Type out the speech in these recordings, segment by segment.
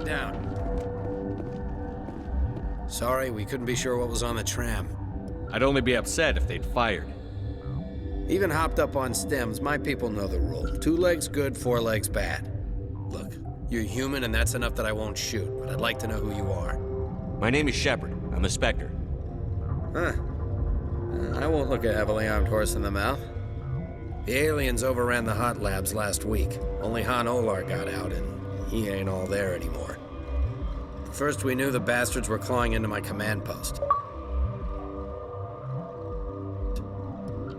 down. Sorry, we couldn't be sure what was on the tram. I'd only be upset if they'd fired. Even hopped up on stems, my people know the rule. 2 legs good, 4 legs bad. Look, you're human and that's enough that I won't shoot, but I'd like to know who you are. My name is Shepard. I'm a Spectre. Huh. I won't look a heavily armed horse in the mouth. The aliens overran the hot labs last week. Only Han Olar got out, and he ain't all there anymore. First we knew the bastards were clawing into my command post.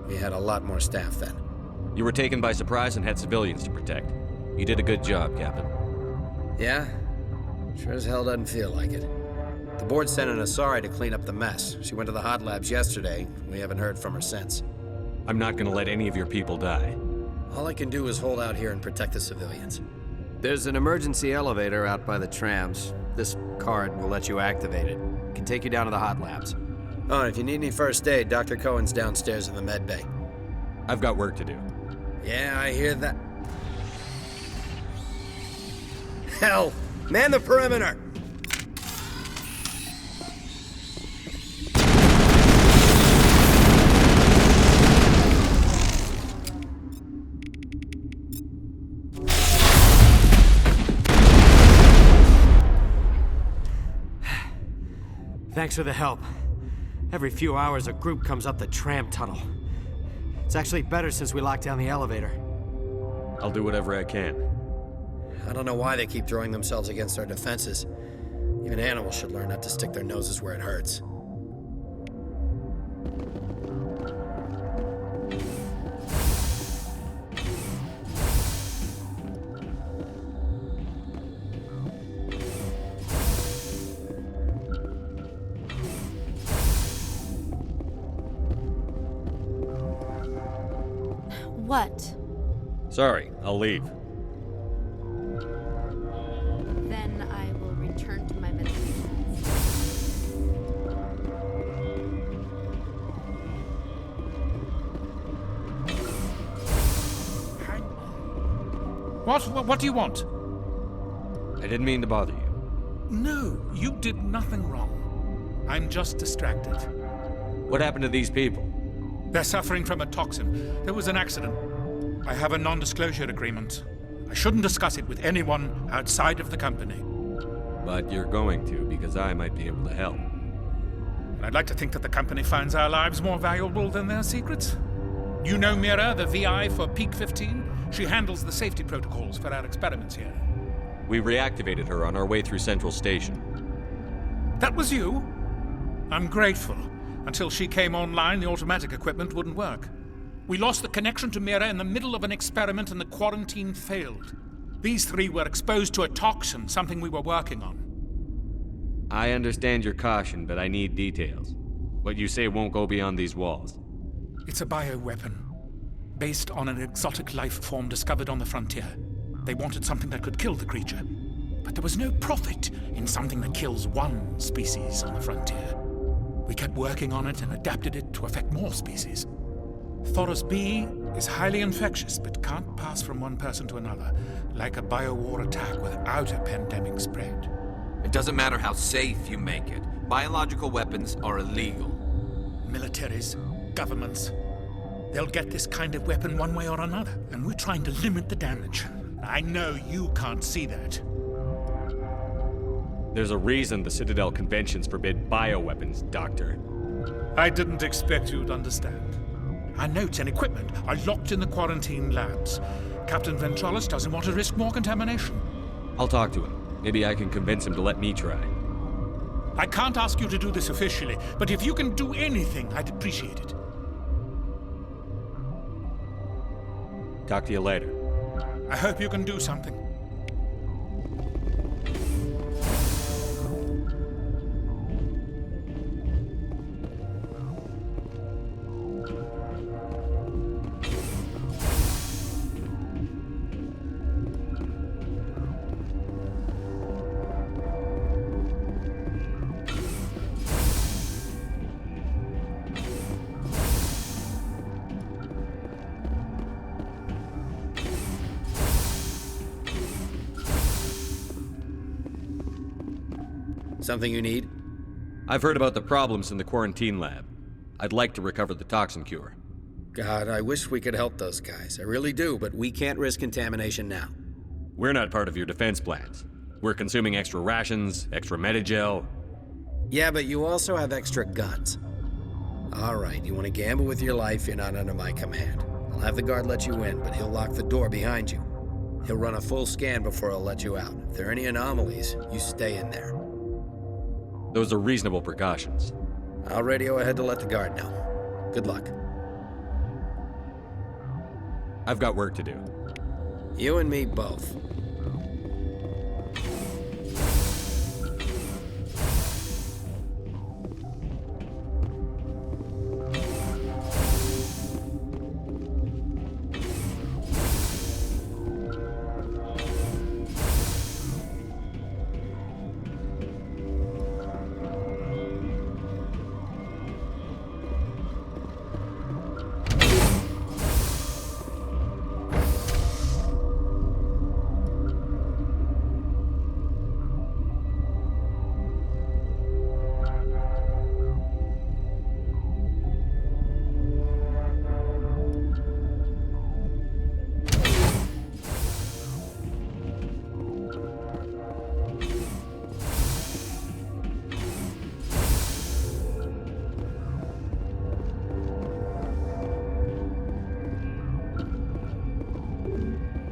We had a lot more staff then. You were taken by surprise and had civilians to protect. You did a good job, Captain. Yeah? Sure as hell doesn't feel like it. The board sent an Asari to clean up the mess. She went to the hot labs yesterday. We haven't heard from her since. I'm not gonna let any of your people die. All I can do is hold out here and protect the civilians. There's an emergency elevator out by the trams. This card will let you activate it. It can take you down to the hot labs. Oh, and if you need any first aid, Dr. Cohen's downstairs in the med bay. I've got work to do. Yeah, I hear that. Hell! Man the perimeter! Thanks for the help. Every few hours, a group comes up the tram tunnel. It's actually better since we locked down the elevator. I'll do whatever I can. I don't know why they keep throwing themselves against our defenses. Even animals should learn not to stick their noses where it hurts. What? Sorry, I'll leave. Then I will return to my meditation. What do you want? I didn't mean to bother you. No, you did nothing wrong. I'm just distracted. What happened to these people? They're suffering from a toxin. There was an accident. I have a non-disclosure agreement. I shouldn't discuss it with anyone outside of the company. But you're going to, because I might be able to help. And I'd like to think that the company finds our lives more valuable than their secrets. You know Mira, the VI for Peak 15? She handles the safety protocols for our experiments here. We reactivated her on our way through Central Station. That was you? I'm grateful. Until she came online, the automatic equipment wouldn't work. We lost the connection to Mira in the middle of an experiment and the quarantine failed. These 3 were exposed to a toxin, something we were working on. I understand your caution, but I need details. What you say won't go beyond these walls. It's a bioweapon, based on an exotic life form discovered on the frontier. They wanted something that could kill the creature. But there was no profit in something that kills one species on the frontier. We kept working on it and adapted it to affect more species. Thoros B is highly infectious, but can't pass from one person to another, like a biowar attack without a pandemic spread. It doesn't matter how safe you make it. Biological weapons are illegal. Militaries, governments, they'll get this kind of weapon one way or another, and we're trying to limit the damage. I know you can't see that. There's a reason the Citadel conventions forbid bioweapons, Doctor. I didn't expect you'd understand. Our notes and equipment are locked in the quarantine labs. Captain Ventralis doesn't want to risk more contamination. I'll talk to him. Maybe I can convince him to let me try. I can't ask you to do this officially, but if you can do anything, I'd appreciate it. Talk to you later. I hope you can do something. Something you need? I've heard about the problems in the quarantine lab. I'd like to recover the toxin cure. God, I wish we could help those guys. I really do, but we can't risk contamination now. We're not part of your defense plans. We're consuming extra rations, extra Medigel. Yeah, but you also have extra guns. All right, you want to gamble with your life, you're not under my command. I'll have the guard let you in, but he'll lock the door behind you. He'll run a full scan before he'll let you out. If there are any anomalies, you stay in there. Those are reasonable precautions. I'll radio ahead to let the guard know. Good luck. I've got work to do. You and me both.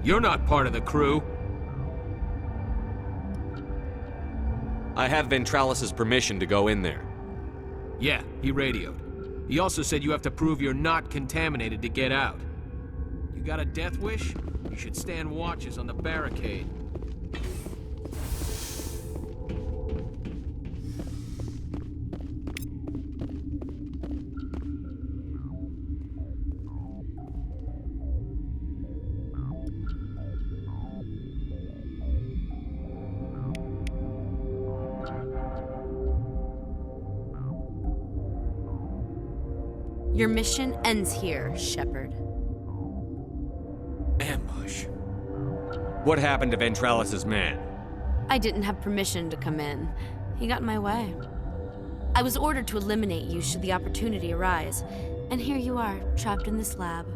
You're not part of the crew. I have Ventralis' permission to go in there. Yeah, he radioed. He also said you have to prove you're not contaminated to get out. You got a death wish? You should stand watches on the barricade. Your mission ends here, Shepard. Ambush. What happened to Ventralis' man? I didn't have permission to come in. He got in my way. I was ordered to eliminate you should the opportunity arise. And here you are, trapped in this lab.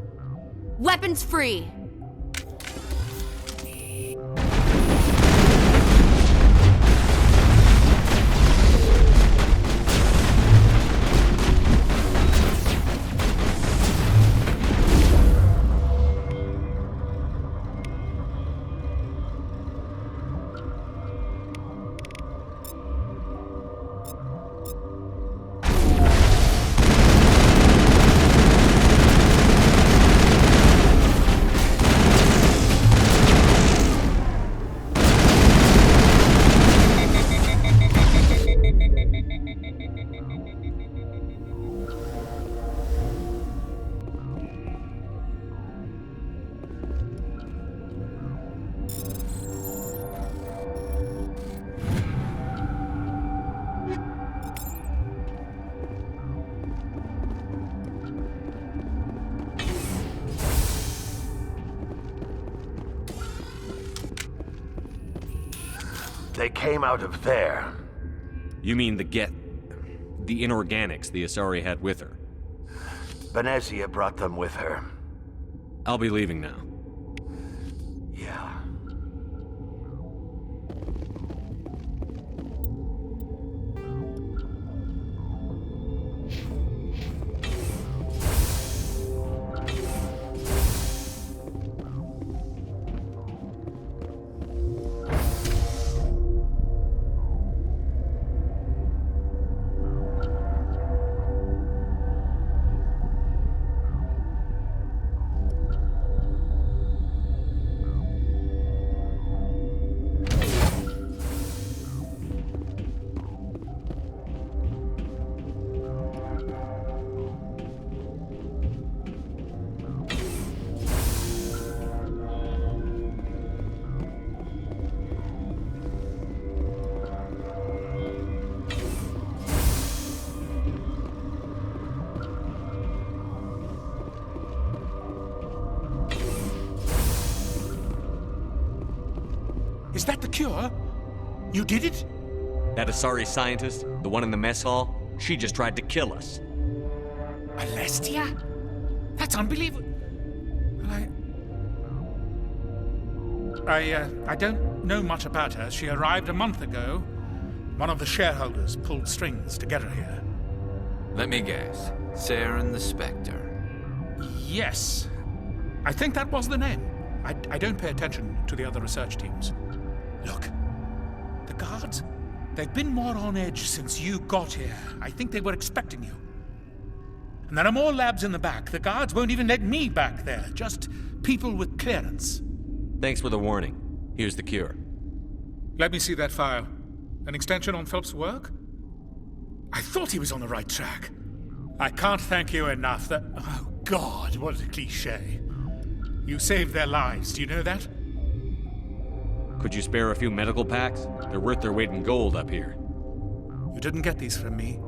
Weapons free! They came out of there. You mean the inorganics the Asari had with her? Venezia brought them with her. I'll be leaving now. Yeah. Is that the cure? You did it? That Asari scientist, the one in the mess hall, she just tried to kill us. Alestia? That's unbelievable. I don't know much about her. She arrived a month ago. One of the shareholders pulled strings to get her here. Let me guess. Saren the Spectre. Yes. I think that was the name. I don't pay attention to the other research teams. Look, the guards, they've been more on edge since you got here. I think they were expecting you. And there are more labs in the back. The guards won't even let me back there. Just people with clearance. Thanks for the warning. Here's the cure. Let me see that file. An extension on Phelps' work? I thought he was on the right track. I can't thank you enough. Oh, God, what a cliché. You saved their lives, do you know that? Could you spare a few medical packs? They're worth their weight in gold up here. You didn't get these from me.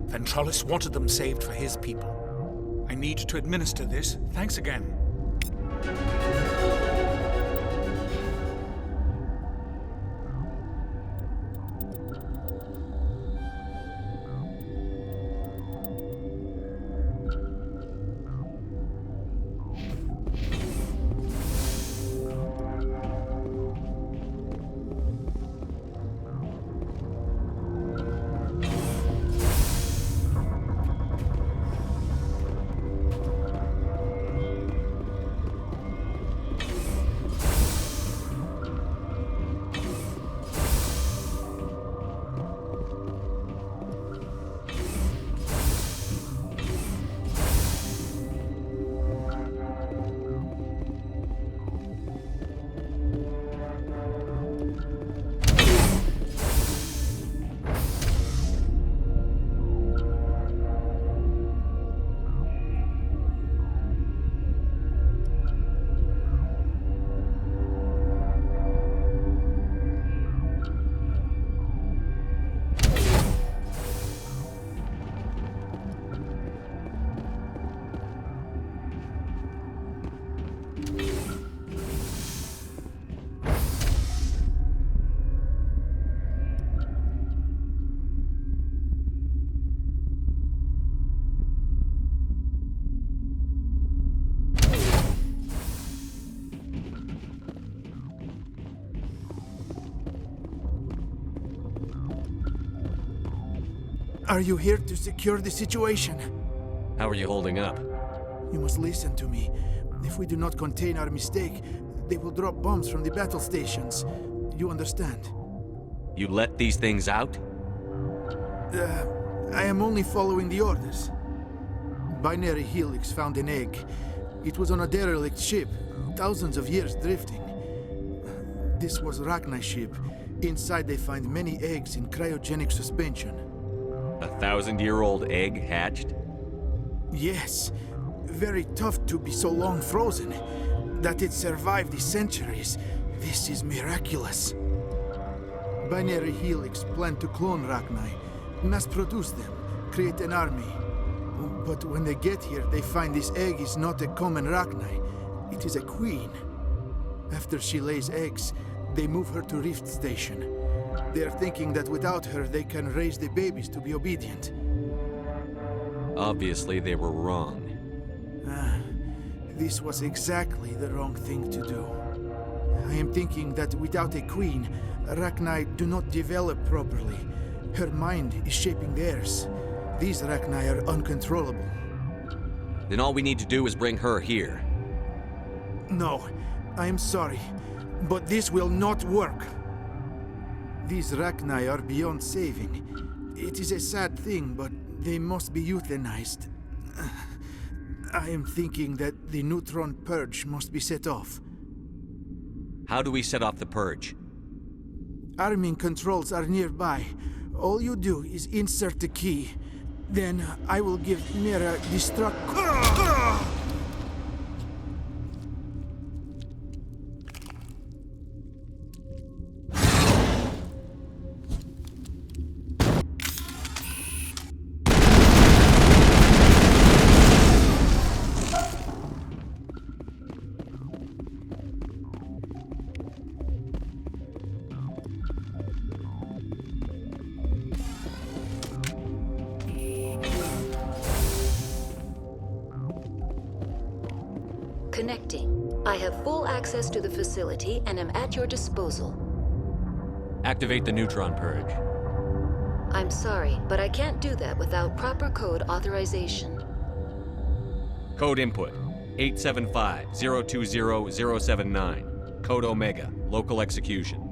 Ventrolis wanted them saved for his people. I need to administer this. Thanks again. Are you here to secure the situation? How are you holding up? You must listen to me. If we do not contain our mistake, they will drop bombs from the battle stations. You understand? You let these things out? I am only following the orders. Binary Helix found an egg. It was on a derelict ship, thousands of years drifting. This was Rachni's ship. Inside they find many eggs in cryogenic suspension. 1,000-year-old egg hatched? Yes. Very tough to be so long frozen. That it survived the centuries. This is miraculous. Binary Helix planned to clone Rachni, mass-produce them, create an army. But when they get here, they find this egg is not a common Rachni. It is a queen. After she lays eggs, they move her to Rift Station. They are thinking that without her, they can raise the babies to be obedient. Obviously, they were wrong. This was exactly the wrong thing to do. I am thinking that without a queen, Rachni do not develop properly. Her mind is shaping theirs. These Rachni are uncontrollable. Then all we need to do is bring her here. No, I am sorry, but this will not work. These Rachni are beyond saving. It is a sad thing, but they must be euthanized. I am thinking that the neutron purge must be set off. How do we set off the purge? Arming controls are nearby. All you do is insert the key. Then I will give Mira destruct... Connecting. I have full access to the facility and am at your disposal. Activate the neutron purge. I'm sorry, but I can't do that without proper code authorization. Code input 875-020-079. Code Omega. Local execution.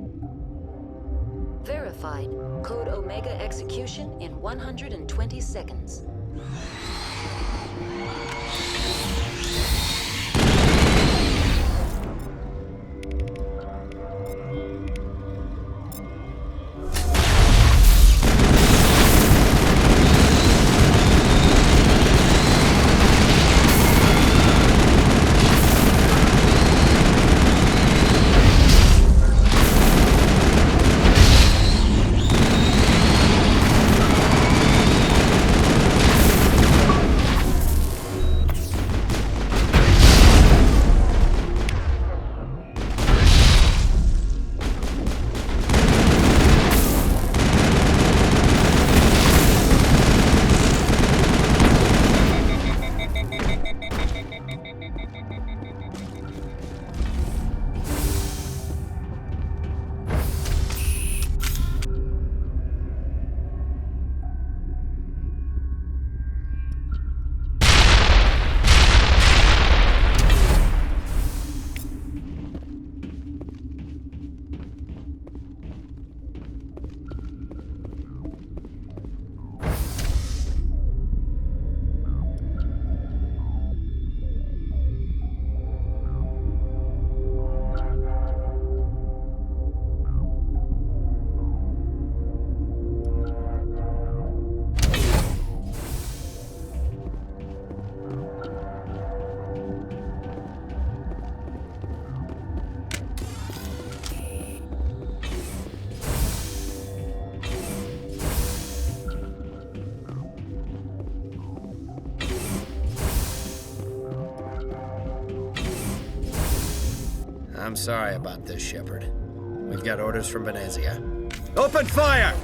Verified. Code Omega execution in 120 seconds. I'm sorry about this, Shepard. We've got orders from Venezia. Open fire!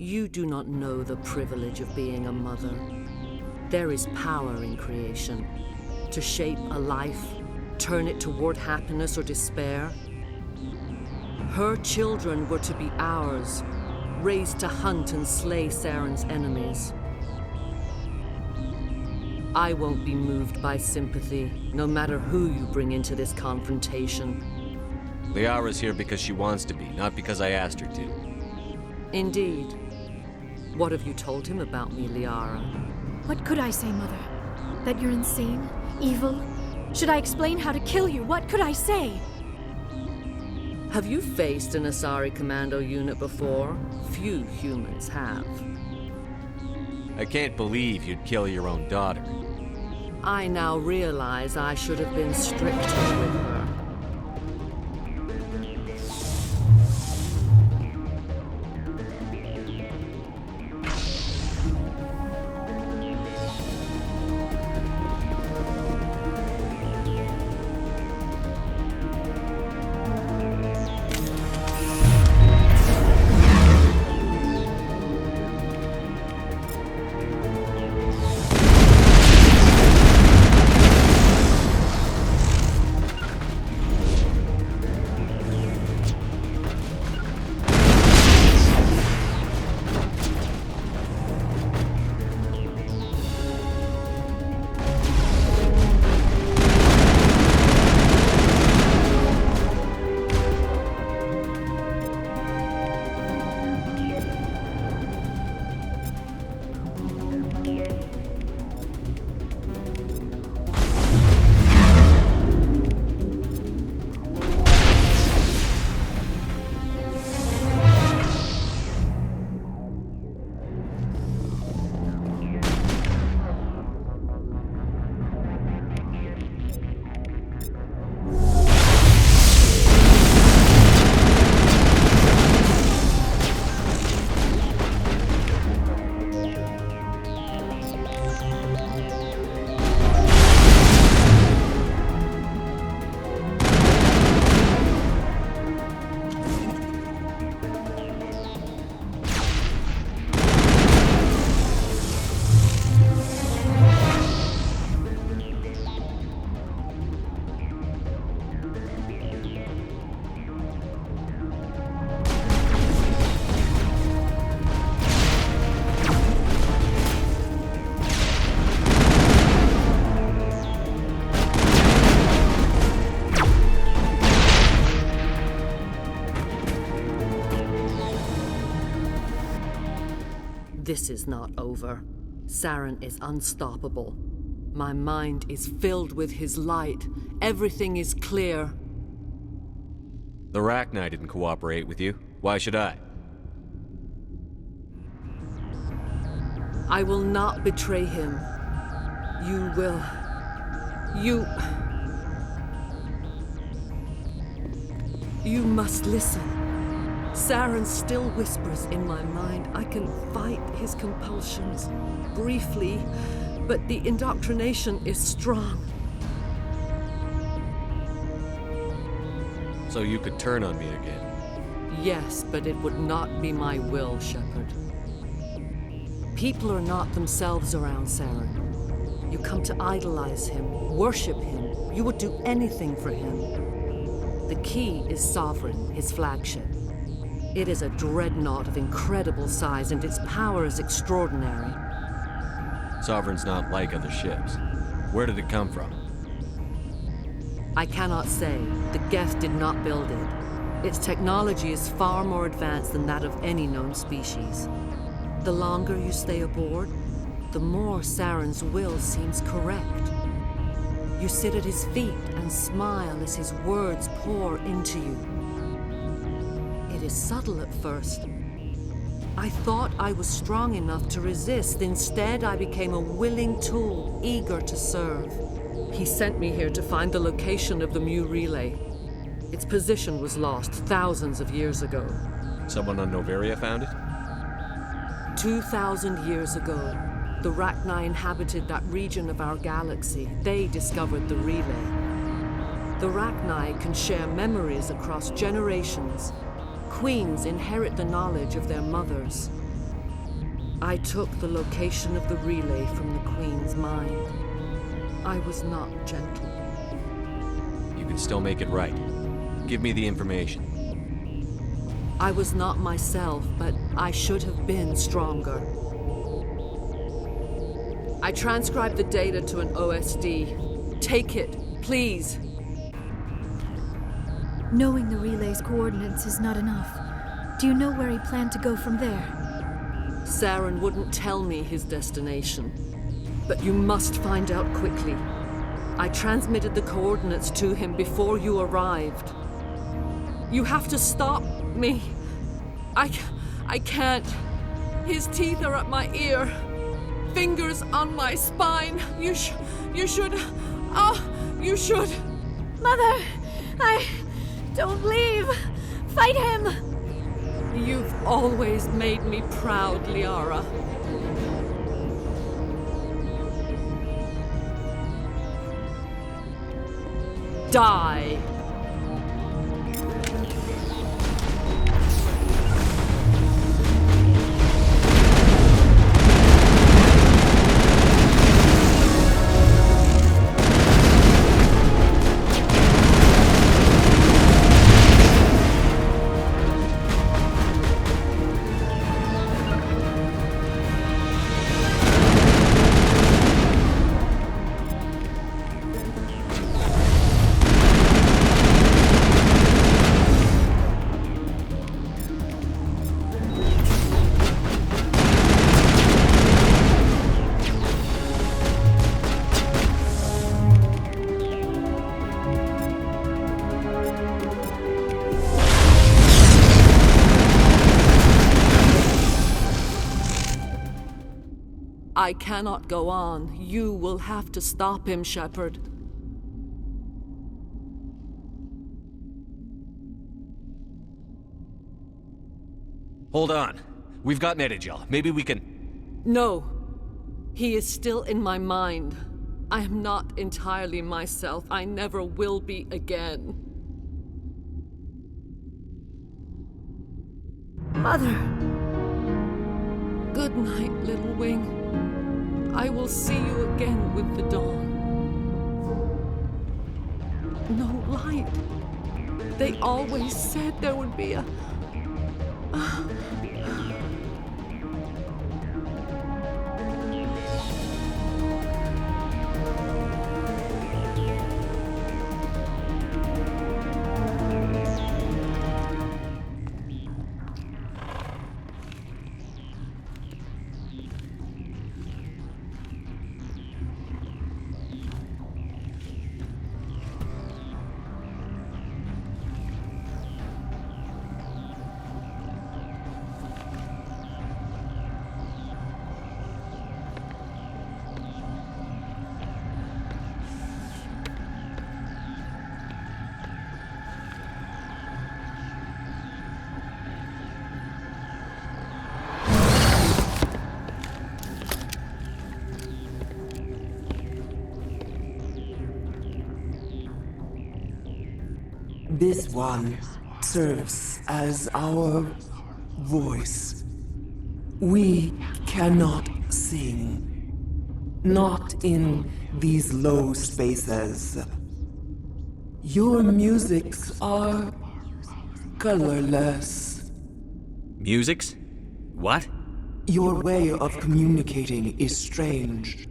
You do not know the privilege of being a mother. There is power in creation. To shape a life, turn it toward happiness or despair. Her children were to be ours, raised to hunt and slay Saren's enemies. I won't be moved by sympathy, no matter who you bring into this confrontation. Liara's here because she wants to be, not because I asked her to. Indeed. What have you told him about me, Liara? What could I say, Mother? That you're insane? Evil? Should I explain how to kill you? What could I say? Have you faced an Asari commando unit before? Few humans have. I can't believe you'd kill your own daughter. I now realize I should have been stricter with her. This is not over. Saren is unstoppable. My mind is filled with his light. Everything is clear. The Rachni didn't cooperate with you. Why should I? I will not betray him. You will. You must listen. Saren still whispers in my mind. I can fight his compulsions, briefly, but the indoctrination is strong. So you could turn on me again? Yes, but it would not be my will, Shepard. People are not themselves around Saren. You come to idolize him, worship him. You would do anything for him. The key is Sovereign, his flagship. It is a dreadnought of incredible size, and its power is extraordinary. Sovereign's not like other ships. Where did it come from? I cannot say. The Geth did not build it. Its technology is far more advanced than that of any known species. The longer you stay aboard, the more Saren's will seems correct. You sit at his feet and smile as his words pour into you. It is subtle at first. I thought I was strong enough to resist. Instead, I became a willing tool, eager to serve. He sent me here to find the location of the Mu relay. Its position was lost thousands of years ago. Someone on Noveria found it? 2,000 years ago, the Rachni inhabited that region of our galaxy. They discovered the relay. The Rachni can share memories across generations. Queens inherit the knowledge of their mothers. I took the location of the relay from the Queen's mind. I was not gentle. You can still make it right. Give me the information. I was not myself, but I should have been stronger. I transcribed the data to an OSD. Take it, please. Knowing the relay's coordinates is not enough. Do you know where he planned to go from there? Saren wouldn't tell me his destination. But you must find out quickly. I transmitted the coordinates to him before you arrived. You have to stop me. I can't. His teeth are at my ear. Fingers on my spine. You should. You should. Mother, don't leave. Fight him. You've always made me proud, Liara. Die. I cannot go on. You will have to stop him, Shepard. Hold on. We've got Netagel. Maybe we can... No. He is still in my mind. I am not entirely myself. I never will be again. Mother! Good night, little wing. I will see you again with the dawn. No light. They always said there would be a... This one serves as our voice. We cannot sing. Not in these low spaces. Your musics are colorless. Musics? What? Your way of communicating is strange.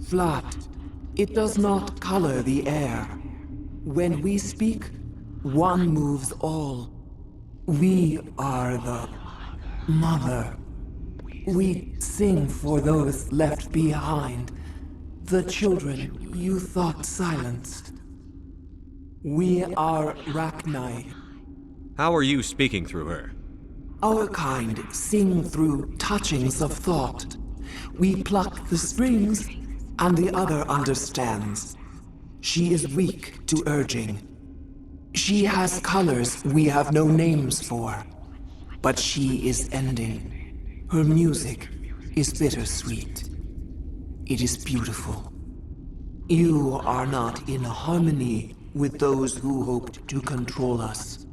Flat. It does not color the air. When we speak, one moves all. We are the mother. We sing for those left behind, the children you thought silenced. We are Rachni. How are you speaking through her? Our kind sing through touchings of thought. We pluck the strings, and the other understands. She is weak to urging. She has colors we have no names for, but she is ending. Her music is bittersweet. It is beautiful. You are not in harmony with those who hoped to control us.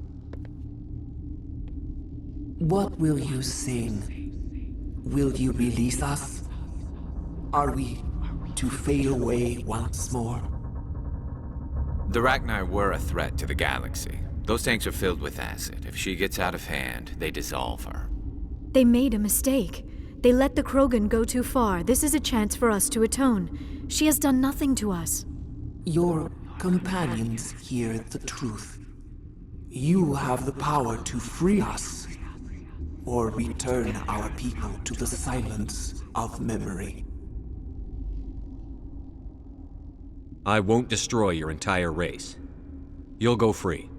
What will you sing? Will you release us? Are we to fade away once more? The Rachni were a threat to the galaxy. Those tanks are filled with acid. If she gets out of hand, they dissolve her. They made a mistake. They let the Krogan go too far. This is a chance for us to atone. She has done nothing to us. Your companions hear the truth. You have the power to free us, or return our people to the silence of memory. I won't destroy your entire race. You'll go free.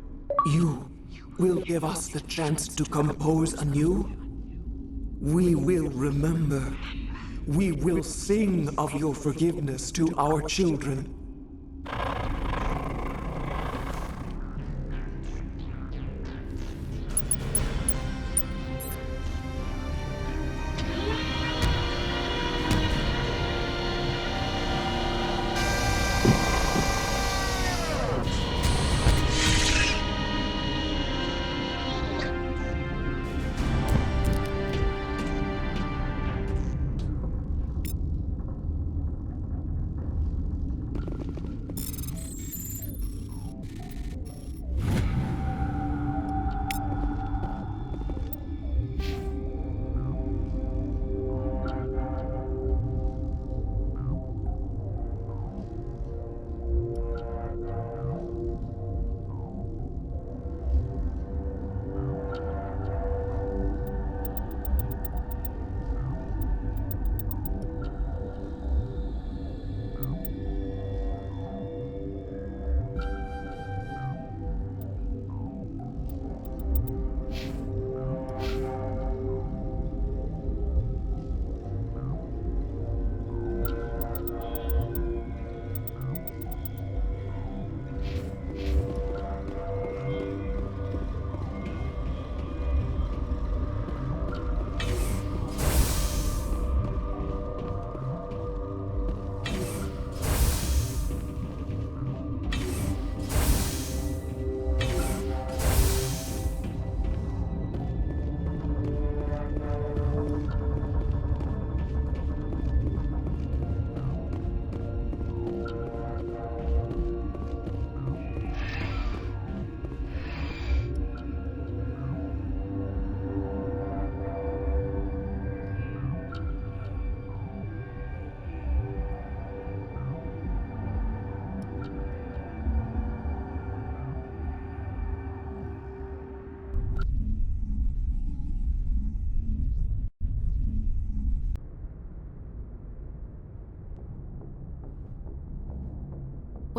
You will give us the chance to compose anew? We will remember. We will sing of your forgiveness to our children.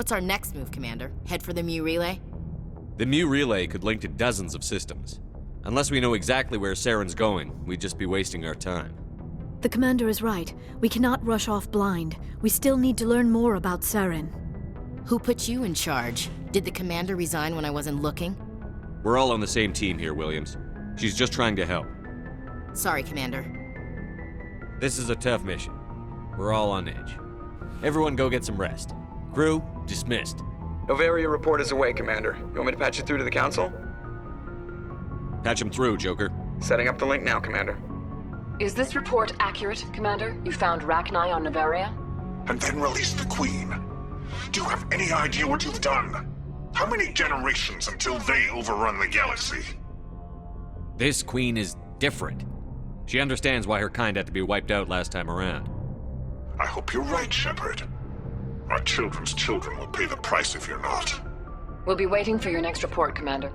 What's our next move, Commander? Head for the Mu Relay? The Mu Relay could link to dozens of systems. Unless we know exactly where Saren's going, we'd just be wasting our time. The Commander is right. We cannot rush off blind. We still need to learn more about Saren. Who put you in charge? Did the Commander resign when I wasn't looking? We're all on the same team here, Williams. She's just trying to help. Sorry, Commander. This is a tough mission. We're all on edge. Everyone go get some rest. Crew, dismissed. Novaria report is away, Commander. You want me to patch you through to the Council? Patch him through, Joker. Setting up the link now, Commander. Is this report accurate, Commander? You found Rachni on Novaria? And then released the Queen. Do you have any idea what you've done? How many generations until they overrun the galaxy? This Queen is different. She understands why her kind had to be wiped out last time around. I hope you're right, Shepard. Our children's children will pay the price if you're not. We'll be waiting for your next report, Commander.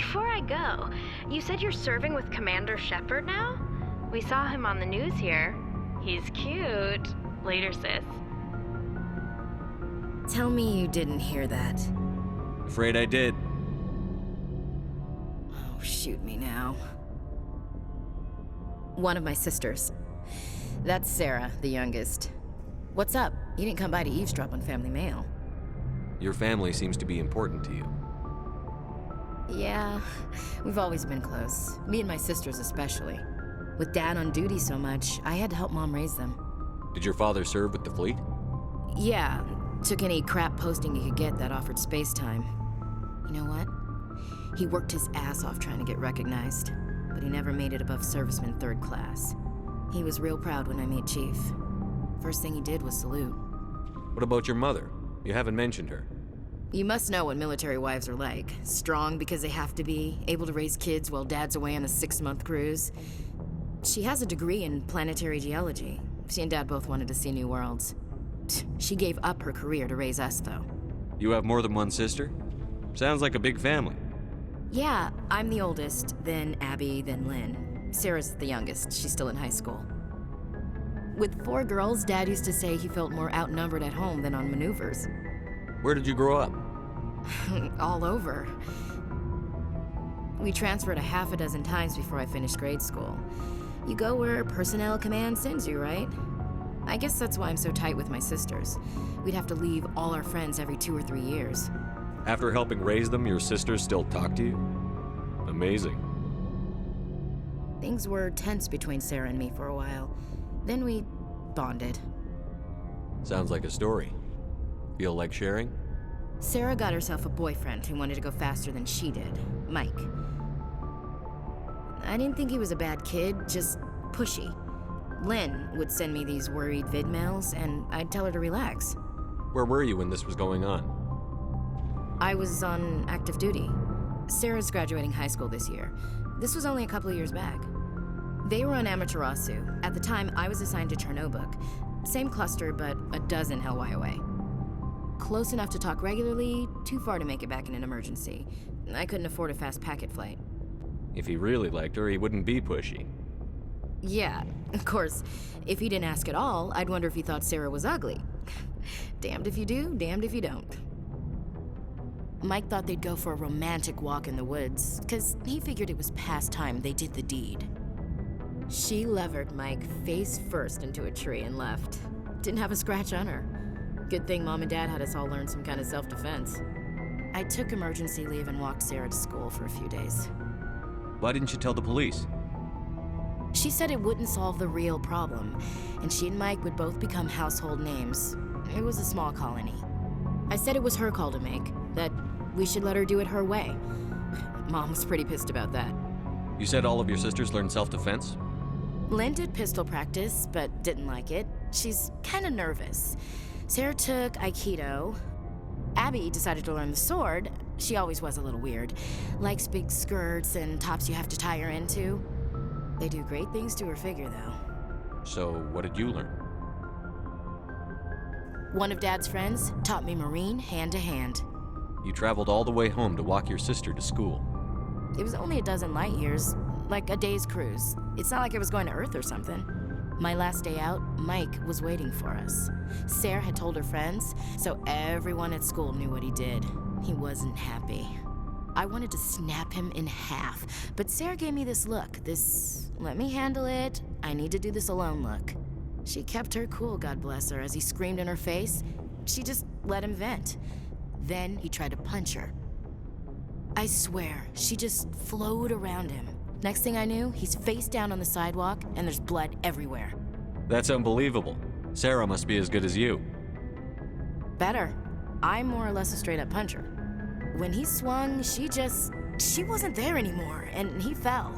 Before I go, you said you're serving with Commander Shepard now? We saw him on the news here. He's cute. Later, sis. Tell me you didn't hear that. Afraid I did. Oh, shoot me now. One of my sisters. That's Sarah, the youngest. What's up? You didn't come by to eavesdrop on Family Mail. Your family seems to be important to you. Yeah, we've always been close. Me and my sisters especially. With Dad on duty so much, I had to help Mom raise them. Did your father serve with the fleet? Yeah, took any crap posting he could get that offered space time. You know what? He worked his ass off trying to get recognized, but he never made it above serviceman 3rd class. He was real proud when I made Chief. First thing he did was salute. What about your mother? You haven't mentioned her. You must know what military wives are like. Strong because they have to be, able to raise kids while Dad's away on a 6-month cruise. She has a degree in planetary geology. She and Dad both wanted to see new worlds. She gave up her career to raise us, though. You have more than one sister? Sounds like a big family. Yeah, I'm the oldest, then Abby, then Lynn. Sarah's the youngest. She's still in high school. With 4 girls, Dad used to say he felt more outnumbered at home than on maneuvers. Where did you grow up? All over. We transferred a half a dozen times before I finished grade school. You go where personnel command sends you, right? I guess that's why I'm so tight with my sisters. We'd have to leave all our friends every 2 or 3 years. After helping raise them, your sisters still talk to you? Amazing. Things were tense between Sarah and me for a while. Then we bonded. Sounds like a story. Feel like sharing? Sarah got herself a boyfriend who wanted to go faster than she did, Mike. I didn't think he was a bad kid, just pushy. Lynn would send me these worried vid mails, and I'd tell her to relax. Where were you when this was going on? I was on active duty. Sarah's graduating high school this year. This was only a couple of years back. They were on Amaterasu. At the time, I was assigned to Chernobog. Same cluster, but a dozen Hellwire away. Close enough to talk regularly, too far to make it back in an emergency. I couldn't afford a fast packet flight. If he really liked her, he wouldn't be pushy. Yeah, of course. If he didn't ask at all, I'd wonder if he thought Sarah was ugly. Damned if you do, damned if you don't. Mike thought they'd go for a romantic walk in the woods, because he figured it was past time they did the deed. She levered Mike face first into a tree and left. Didn't have a scratch on her. Good thing Mom and Dad had us all learn some kind of self-defense. I took emergency leave and walked Sarah to school for a few days. Why didn't you tell the police? She said it wouldn't solve the real problem, and she and Mike would both become household names. It was a small colony. I said it was her call to make, that we should let her do it her way. Mom was pretty pissed about that. You said all of your sisters learned self-defense? Lynn did pistol practice, but didn't like it. She's kind of nervous. Sarah took Aikido. Abby decided to learn the sword. She always was a little weird. Likes big skirts and tops you have to tie her into. They do great things to her figure, though. So, what did you learn? One of Dad's friends taught me Marine hand to hand. You traveled all the way home to walk your sister to school. It was only a dozen light years, like a day's cruise. It's not like I was going to Earth or something. My last day out, Mike was waiting for us. Sarah had told her friends, so everyone at school knew what he did. He wasn't happy. I wanted to snap him in half, but Sarah gave me this look, this let me handle it, I need to do this alone look. She kept her cool, God bless her, as he screamed in her face. She just let him vent. Then he tried to punch her. I swear, she just flowed around him. Next thing I knew, he's face down on the sidewalk, and there's blood everywhere. That's unbelievable. Sarah must be as good as you. Better. I'm more or less a straight-up puncher. When he swung, she wasn't there anymore, and he fell.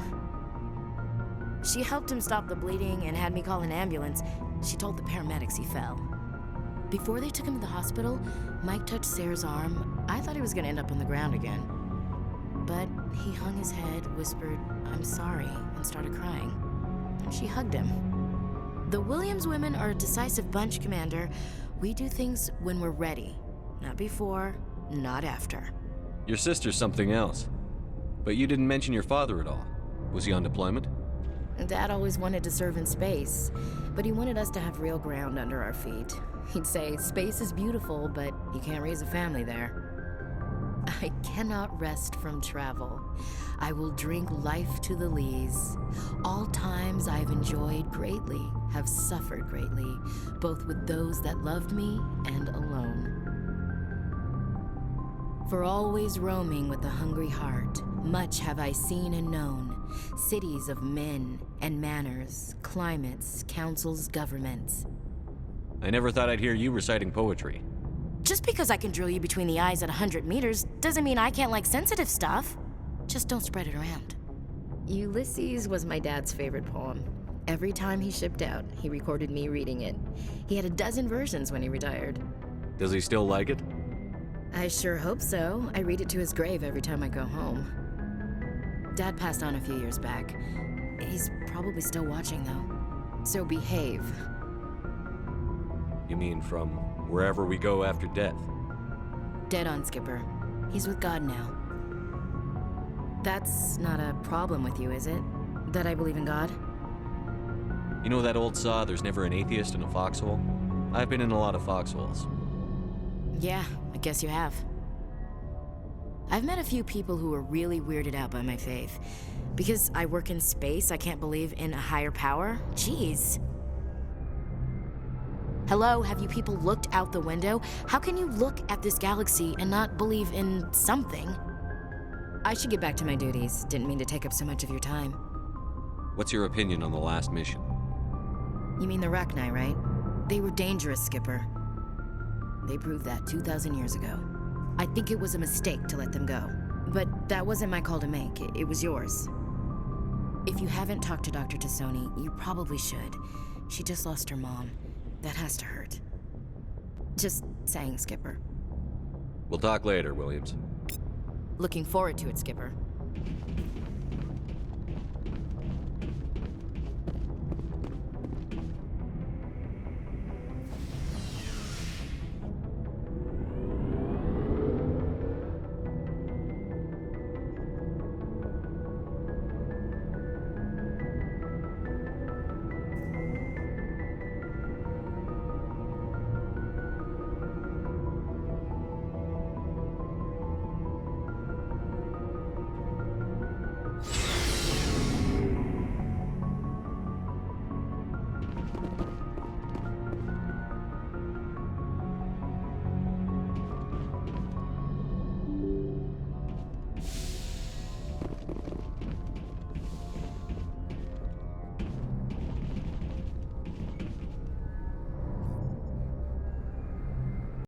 She helped him stop the bleeding and had me call an ambulance. She told the paramedics he fell. Before they took him to the hospital, Mike touched Sarah's arm. I thought he was gonna end up on the ground again. But he hung his head, whispered, "I'm sorry," and started crying. And she hugged him. The Williams women are a decisive bunch, Commander. We do things when we're ready. Not before, not after. Your sister's something else. But you didn't mention your father at all. Was he on deployment? Dad always wanted to serve in space, but he wanted us to have real ground under our feet. He'd say, space is beautiful, but you can't raise a family there. I cannot rest from travel. I will drink life to the lees. All times I've enjoyed greatly, have suffered greatly, both with those that loved me and alone. For always roaming with a hungry heart, much have I seen and known, cities of men and manners, climates, councils, governments. I never thought I'd hear you reciting poetry. Just because I can drill you between the eyes at 100 meters doesn't mean I can't like sensitive stuff. Just don't spread it around. Ulysses was my dad's favorite poem. Every time he shipped out, he recorded me reading it. He had a dozen versions when he retired. Does he still like it? I sure hope so. I read it to his grave every time I go home. Dad passed on a few years back. He's probably still watching, though. So behave. You mean from wherever we go after death? Dead on, Skipper. He's with God now. That's not a problem with you, is it? That I believe in God? You know that old saw, there's never an atheist in a foxhole? I've been in a lot of foxholes. Yeah, I guess you have. I've met a few people who are really weirded out by my faith. Because I work in space, I can't believe in a higher power? Jeez. Hello, have you people looked out the window? How can you look at this galaxy and not believe in something? I should get back to my duties. Didn't mean to take up so much of your time. What's your opinion on the last mission? You mean the Rachni, right? They were dangerous, Skipper. They proved that 2,000 years ago. I think it was a mistake to let them go. But that wasn't my call to make. It was yours. If you haven't talked to Dr. Tassoni, you probably should. She just lost her mom. That has to hurt. Just saying, Skipper. We'll talk later, Williams. Looking forward to it, Skipper.